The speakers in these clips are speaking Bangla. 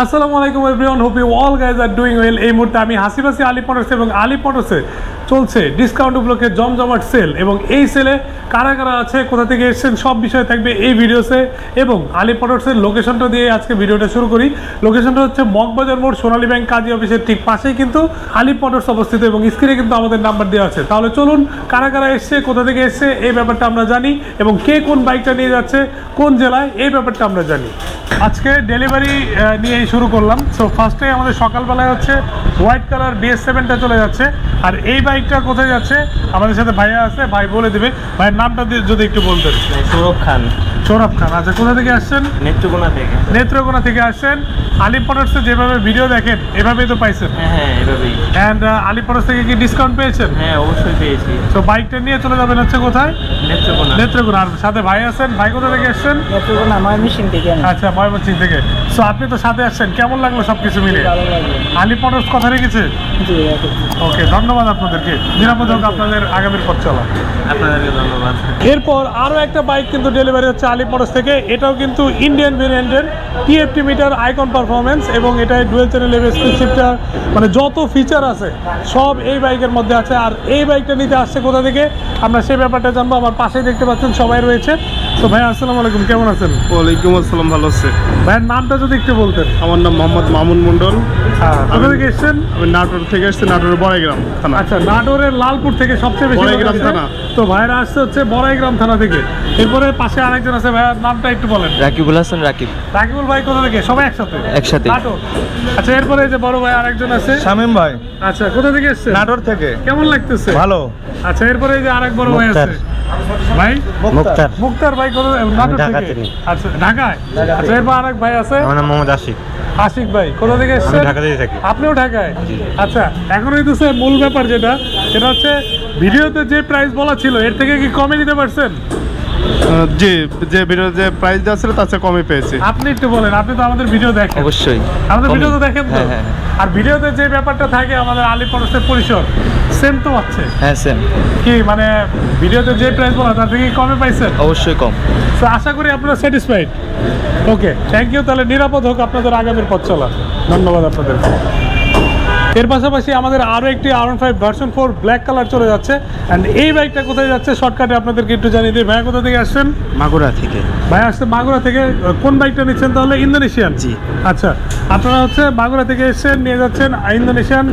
আসসালামু আলাইকুম everyone, hope you all guys are doing well. এই মুহূর্তে আমি হাসিবাসি আলী মোটরস এবং আলী মোটরসে চলছে ডিসকাউন্ট উপলক্ষে জমজমাট সেল, এবং এই সেলে কারা কারা আছে, কোথা থেকে এসেছেন, সব বিষয় থাকবে এই ভিডিওসে। এবং আলী মোটরসের লোকেশনটা দিয়ে আজকে ভিডিওটা শুরু করি। লোকেশনটা হচ্ছে মগবাজার মোড়, সোনালী ব্যাংক কাজী অফিসের ঠিক পাশেই কিন্তু আলী মোটরস অবস্থিত, এবং স্ক্রিনে কিন্তু আমাদের নাম্বার দেওয়া আছে। তাহলে চলুন, কারা কারা এসছে, কোথা থেকে এসছে এই ব্যাপারটা আমরা জানি, এবং কে কোন বাইকটা নিয়ে যাচ্ছে কোন জেলায় এই ব্যাপারটা আমরা জানি। আজকে ডেলিভারি নিয়েই শুরু করলাম। সো ফার্স্টে আমাদের সকালবেলায় হচ্ছে হোয়াইট কালার BS7টা চলে যাচ্ছে। আর এই বাইকটা কোথায় যাচ্ছে আমাদের সাথে ভাইয়া আছে, ভাই বলে দেবে। ভাইয়ের নামটা যদি একটু বলতেন। সৌরভ খান। সৌরভ খান, আচ্ছা কোথা থেকে আসছেন? নেত্রকোনা থেকে। নেত্রকোনা থেকে আসছেন। আলী মোটরসে যেভাবে ভিডিও দেখেন এভাবেই তো পাইছেন? হ্যাঁ এভাবেই। অ্যান্ড আলী মোটরস থেকে কি ডিসকাউন্ট পেয়েছেন? হ্যাঁ অবশ্যই পেয়েছি। তো বাইকটা নিয়ে চলে যাবেন হচ্ছে কোথায়? নেত্রকোনা। নেত্রকোনা। আর সাথে ভাই আছেন, ভাই কোথা থেকে আসছেন? নেত্রকোনা ময়মনসিং থেকে। আচ্ছা ময়মনসিং থেকে। সো আপনি তো সাথে আসছেন, কেমন লাগলো সবকিছু মিলে? ভালো লাগলো। আলী মোটরস কথা রেখেছে? জি ওকে, ধন্যবাদ আপনাদেরকে। নিরাপদ হোক আপনাদের আগামীর পথ চলা। আপনাদেরকে ধন্যবাদ। এরপর আরও একটা বাইক কিন্তু ডেলিভারি হচ্ছে আলী মোটরস থেকে। এটাও কিন্তু ইন্ডিয়ান ভেরিয়েন্টের TFT মিটার আইকন পারফরমেন্স, এবং এটাই ডুয়েল চ্যানেল স্পিড শিফটার, মানে যত ফিচার আছে সব এই বাইকের মধ্যে আছে। আর এই বাইকটা নিতে আসছে কোথা থেকে আমরা সেই ব্যাপারটা জানবো। আমার পাশেই দেখতে পাচ্ছেন সবাই রয়েছে। তো ভাই আসসালামু আলাইকুম, কেমন আছেন? ওয়ালাইকুম আসসালাম, ভালো আছে। ভাইয়ের নামটা যদি একটু বলতেন। আমার নাম মোহাম্মদ মামুন মন্ডল। কোথা থেকে এসছেন? আমি নাটোর থেকে আসছি, নাটোরের বড়াইগ্রাম থানা। আচ্ছা, নাটোরের লালপুর থেকে সবচেয়ে বেশি বড়াইগ্রাম লোক আসে। থানা। তো ভাইরা আসছে হচ্ছে বড়াইগ্রাম থানা থেকে। এরপরে পাশে আরেকজন আছে, ভাইয়ার নামটা একটু বলেন। রাকিবুল হাসান। রাকিবুল ভাই কোথা থেকে? সবাই একসাথে? একসাথে। নাটোর। আচ্ছা, এরপরে এই যে বড় ভাই আরেকজন আছে, শামীম ভাই, আচ্ছা কোথা থেকে এসেছে? নাটোর থেকে। কেমন লাগতেছে? ভালো। আচ্ছা, এরপরে এই যে আরেক বড় ভাই আছে, ভাই মুক্তার। মুক্তার ভাই কোথা? নাটোর ঢাকা থেকে। থেকে। আচ্ছা ঢাকায়। আচ্ছা, এরপর আরেক ভাই আছে, আমার নাম মোহাম্মদ আশিক। আশিক ভাই কোথা থেকে এসেছেন? ঢাকা থেকে থাকি। আপনিও ঢাকায়? আচ্ছা, এখন হইতেছে মূল ব্যাপার সেটা হচ্ছে ভিডিওতে যে প্রাইস বলা ছিল এর থেকে কি কমে দিতে পারছেন? জি, যে ভিডিও যে প্রাইস দেওয়া ছিল তার চেয়ে কমে পেয়েছি। আপনি একটু বলেন, আপনি তো আমাদের ভিডিও দেখেন। অবশ্যই আমাদের ভিডিও তো দেখেন তো? হ্যাঁ। আর ভিডিওতে যে ব্যাপারটা থাকে আমাদের আলী মোটরসের পরিসর সেম তো আছে হ্যাঁ সেম। কি, মানে ভিডিওতে যে প্রাইস বলা তার থেকে কমে পাইছেন? অবশ্যই কম। তো আশা করি আপনারা স্যাটিসফাইড। Okay, thank you. তাহলে নিরাপদ হোক আপনাদের আগামীর পথ চলা। ধন্যবাদ আপনাদের। এর পাশাপাশি আমাদের আরও একটি R15 ভার্সন 4 ব্ল্যাক কালার চলে যাচ্ছে। অ্যান্ড এই বাইকটা কোথায় যাচ্ছে শর্টকাটে আপনাদেরকে একটু জানিয়ে দিই। ভাইয়া কোথা থেকে আসছেন? মাগুরা থেকে। ভাই আসছে মাগুরা থেকে। কোন বাইকটা নিচ্ছেন তাহলে? ইন্দোনেশিয়ান? জি। আচ্ছা, আপনারা হচ্ছে মাগুরা থেকে এসেছেন, নিয়ে যাচ্ছেন ইন্দোনেশিয়ান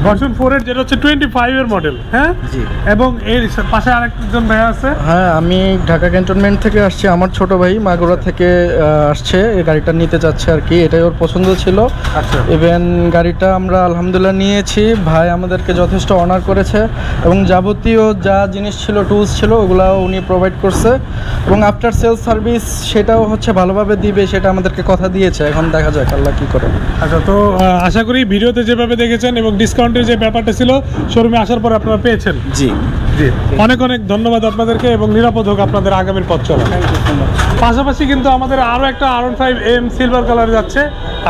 ভার্সন 4 যেটা হচ্ছে 25 এর মডেল। হ্যাঁ জি। এবং এর পাশে আরেকজন ভাইয়া আছে। হ্যাঁ, আমি ঢাকা ক্যান্টনমেন্ট থেকে আসছি। আমার ছোট ভাই মাগুরা থেকে আসছে, এই গাড়িটা নিতে চাচ্ছে আর কি। এটাই ওর পছন্দ ছিল। আচ্ছা। ইভেন গাড়িটা আমরা আলহামদুলিল্লাহ নিয়েছি। ভাই আমাদেরকে যথেষ্ট অনার করেছে, এবং যাবতীয় যা জিনিস ছিল, টুলস ছিল, ওগুলাও উনি প্রোভাইড করছে, এবং আফটার সেলস সার্ভিস সেটাও হচ্ছে ভালোভাবে দিবে, সেটা আমাদেরকে কথা দিয়েছে। এখন দেখা যাক আল্লাহ কী করে। আচ্ছা, তো আশা করি ভিডিওতে যেভাবে দেখেছেন এবং ডিসকাউন্টের যে ব্যাপারটা ছিল শোরুমে আসার পর আপনারা পেয়েছেন। জি জি, অনেক অনেক ধন্যবাদ আপনাদেরকে, এবং নিরাপদ হোক আপনাদের আগামীর পথ চলা। পাশাপাশি কিন্তু আমাদের আরও একটা R15M সিলভার কালার যাচ্ছে।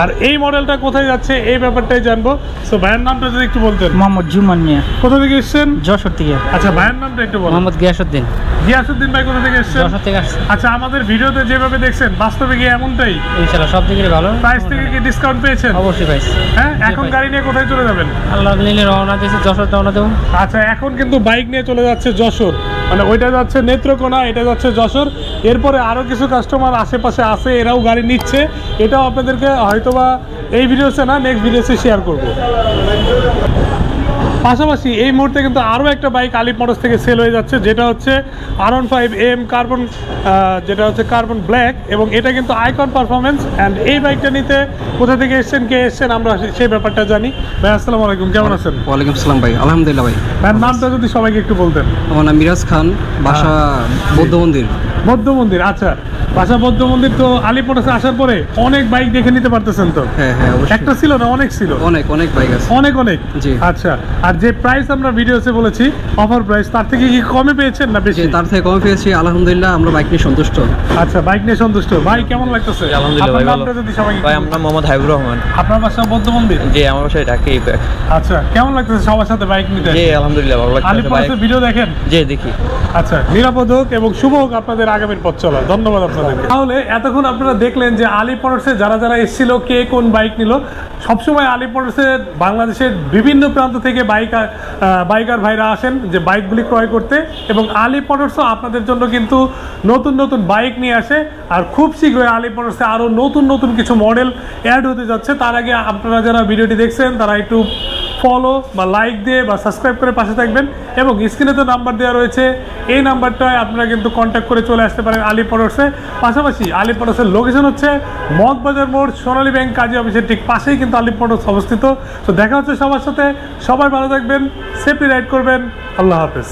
আর এই মডেলটা কোথায় যাচ্ছে এই ব্যাপারটাই জানবো। সো ভাইয়ের নামটা যদি একটু বলতেন। মোহাম্মদ জুমান মিয়া, কোথা থেকে এসেছেন? যশোর থেকে। আচ্ছা, ভাইয়ের নামটা একটু বলুন। মোহাম্মদ গিয়াসউদ্দিন। গিয়াসউদ্দিন ভাই কোথা থেকে এসেছেন? যশোর থেকে আসছে। আচ্ছা, আমাদের ভিডিওতে যেভাবে দেখছেন বাস্তবে কি এমনটাই? ইনশাআল্লাহ সব দিকে ভালো। প্রাইস থেকে কি ডিসকাউন্ট পেয়েছেন? অবশ্যই পাইছি। হ্যাঁ, এখন গাড়ি নিয়ে কোথায় চলে যাবেন? আল্লাহ নিলে রওনা দিয়েছে, যশোর রওনা দেবো। আচ্ছা, এখন কিন্তু বাইক নিয়ে চলে যাচ্ছে যশোর, মানে ওইটা যাচ্ছে নেত্রকোনা, এটা যাচ্ছে যশোর। এরপরে আরও কিছু কাস্টমার আশেপাশে আছে, এরাও গাড়ি নিচ্ছে। এটাও আপনাদেরকে হয়তোবা এই ভিডিওতে না, নেক্সট ভিডিওতে শেয়ার করব। পাশাপাশি এই মুহূর্তে কিন্তু আরও একটা বাইক আলী মোটরস থেকে সেল হয়ে যাচ্ছে, যেটা হচ্ছে R15M কার্বন, যেটা হচ্ছে কার্বন ব্ল্যাক, এবং এটা কিন্তু আইকন পারফরমেন্স। অ্যান্ড এই বাইকটা নিতে কোথা থেকে এসেছেন, কে এসেছেন, আমরা সেই ব্যাপারটা জানি। ভাই আসসালামু আলাইকুম, কেমন আছেন? ওয়ালাইকুম আসসালাম ভাই, আলহামদুলিল্লাহ ভাই। ভাইয়ের নামটা যদি সবাইকে একটু বলতেন। আমার নাম মিরাজ খান, বাসা বৌদ্ধ মন্দির। বৌদ্ধ মন্দির। আচ্ছা, বাসা বৌদ্ধ মন্দির। তো আলী মোটরসে আসার পরে অনেক বাইক দেখে নিতে পারতেছেন তো? হ্যাঁ অবশ্যই। একটা ছিল না, অনেক ছিল। অনেক বাইক আছে। অনেক। জি। আচ্ছা, আর যে প্রাইস আমরা ভিডিওতে বলেছি অফার প্রাইস, তার থেকে কি কমে পেয়েছেন না বেশি? তার থেকে কমে পেয়েছি, আলহামদুলিল্লাহ। আমরা বাইক নিয়ে সন্তুষ্ট। আচ্ছা, বাইক নিয়ে সন্তুষ্ট। ভাই কেমন লাগতেছে? আলহামদুলিল্লাহ ভাই, ভালো। যদি সবাইকে ভাই আমার নাম মোহাম্মদ হাবিবুর রহমান। আপনার বাসা বৌদ্ধ মন্দির? জি, আমার বাসায় ঢাকায়। আচ্ছা, কেমন লাগতেছে সবার সাথে বাইক নিতে? জি আলহামদুলিল্লাহ ভালো আলী লাগছে। মোটরসের ভিডিও দেখেন? জি দেখি। আচ্ছা, নিরাপদ হোক এবং শুভ হোক আপনাদের আগামীর পথ চলা। ধন্যবাদ আপনাদেরকে। তাহলে এতক্ষণ আপনারা দেখলেন যে আলী মোটরসে যারা যারা এসেছিল কে কোন বাইক নিল। সবসময় আলী মোটরসে বাংলাদেশের বিভিন্ন প্রান্ত থেকে বাইকার ভাইরা আসেন যে বাইকগুলি ক্রয় করতে, এবং আলী মোটরসও আপনাদের জন্য কিন্তু নতুন নতুন বাইক নিয়ে আসে। আর খুব শীঘ্রই আলী মোটরসে আরও নতুন নতুন কিছু মডেল অ্যাড হতে যাচ্ছে। তার আগে আপনারা যারা ভিডিওটি দেখছেন তারা একটু ফলো বা লাইক দিয়ে বা সাবস্ক্রাইব করে পাশে থাকবেন, এবং স্ক্রিনে তো নাম্বার দেওয়া রয়েছে, এই নাম্বারটায় আপনারা কিন্তু কন্ট্যাক্ট করে চলে আসতে পারেন আলী মোটরসে। পাশাপাশি আলী মোটরসের লোকেশন হচ্ছে মগবাজার মোড়, সোনালী ব্যাংক কাজী অফিসের ঠিক পাশেই কিন্তু আলী মোটরস অবস্থিত। তো দেখা হচ্ছে সবার সাথে, সবাই ভালো থাকবেন, সেফলি রাইড করবেন। আল্লাহ হাফেজ।